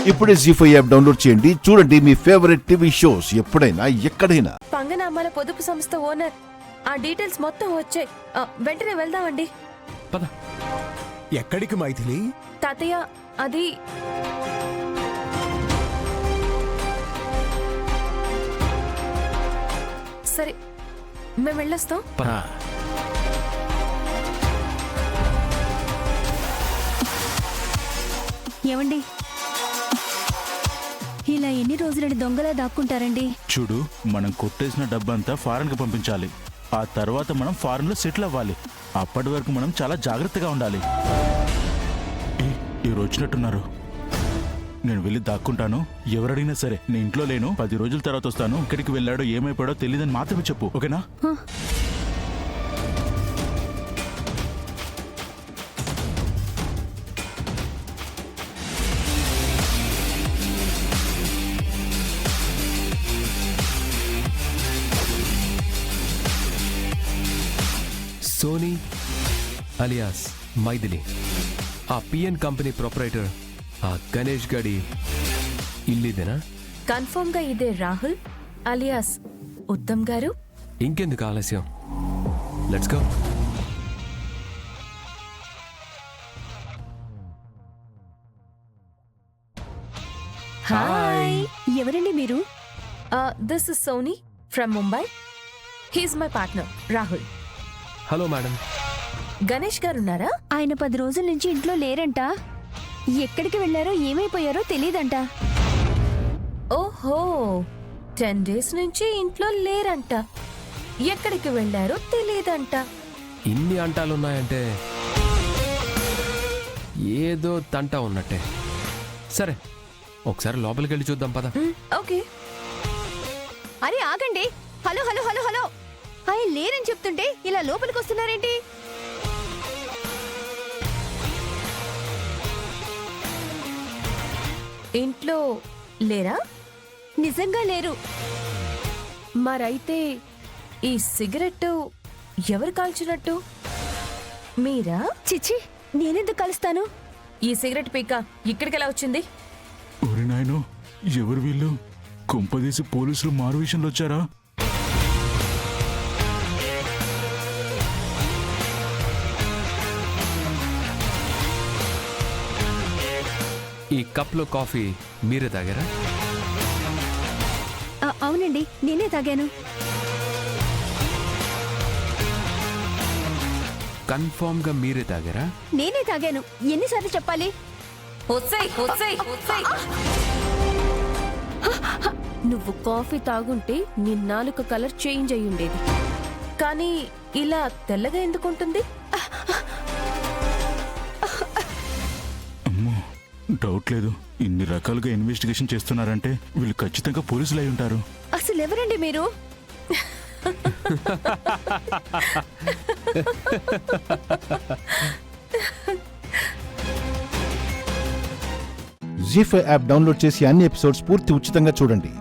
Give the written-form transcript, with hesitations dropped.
ఇప్పుడే జీ5 app download చేయండి. చూడండి మీ ఫేవరెట్ టీవీ షోస్ ఎప్పుడైనా ఎక్కడైనా. పంగనామాల పొదుపు సంస్థ ఓనర్ ఆ డీటెయిల్స్ మొత్తం వచ్చాయి. వెంటనే వెళ్దామండి. పద. ఎక్కడికి మైథిలి? తాతయ్య అది సరే మేము వెళ్ళొస్తాం. ఏమండి, ఇలా ఎన్ని రోజులని దొంగలా దాక్కుంటారండి? చూడు, మనం కొట్టేసిన డబ్బంతా ఫారెన్ కి పంపించాలి. ఆ తర్వాత మనం ఫారెన్ లో సెటిల్ అవ్వాలి. అప్పటి వరకు మనం చాలా జాగ్రత్తగా ఉండాలి. ఎవరు వచ్చినట్టున్నారు? నేను వెళ్ళి దాక్కుంటాను. ఎవరడిగినా సరే నేను ఇంట్లో లేను, 10 రోజుల తర్వాత వస్తాను. ఇక్కడికి వెళ్ళాడో ఏమైపోయాడో తెలియదని మాత్రమే చెప్పు, ఓకేనా? సోనీ అలియాస్ మైథిలి, ఆ పిఎన్ కంపెనీ ప్రొపరైటర్ ఆ గణేష్ గడి ఇల్లిదేనా? కన్ఫర్మ్ గా ఇదే రాహుల్ అలియాస్ ఉత్తమ్ గారు. ఇంకెందుకు ఆలస్యం, లెట్స్ గో. హాయ్, ఎవరండి మీరు? This is Sony from Mumbai. He's my partner Rahul. Hello madam. Ganesh garu ఉన్నారా? ఆయన 10 రోజుల నుంచి ఇంట్లో లేరంట. ఎక్కడికి వెళ్లారో ఏమైపోయారో తెలీదంట. ఓహో, 10 days నుంచి ఇంట్లో లేరంట. ఎక్కడికి వెళ్లారో తెలియదంట. ఇన్ని అంటాలున్నాయంటే ఏదో తంట ఉన్నట్టే. సరే, ఒకసారి లోపలికి వెళ్ళి చూద్దాం పద. ఓకే. అరే ఆగండి. హలో హలో హలో హలో, ఆయన లేరని చెప్తుంటే ఇలా లోపలికి వస్తున్నారేంటి? ఇంట్లో లేరా? నిజంగా లేరు. మరైతే ఈ సిగరెట్ ఎవరు కాల్చినట్టు? మీరా? చిచ్చి, నేనెందుకు కలుస్తాను? ఈ సిగరెట్ పీక ఇక్కడికెలా వచ్చింది? ఒరి నాయనో, ఎవరు వీళ్ళు? కొంపదీసి పోలీసులు మారు విషయంలో వచ్చారా? ఈ కప్లో కాఫీ మీరే తాగారా? అవునండి, నేనే తాగాను. కన్ఫర్మ్ గా మీరే తాగారా? నేనే తాగాను. ఎన్నిసార్లు చెప్పాలి? నువ్వు కాఫీ తాగుంటే నీ నాలుక కలర్ చేంజ్ అయి ఉండేది. కానీ ఇలా తెల్లగా ఎందుకుంటుంది? అమ్మో, డౌట్ లేదు. ఇన్ని రకాలుగా ఇన్వెస్టిగేషన్ చేస్తున్నారంటే వీళ్ళు ఖచ్చితంగా పోలీసులు అయి ఉంటారు. అసలు ఎవరండి మీరు? జీ5 యాప్ డౌన్లోడ్ చేసి అన్ని ఎపిసోడ్స్ పూర్తి ఉచితంగా చూడండి.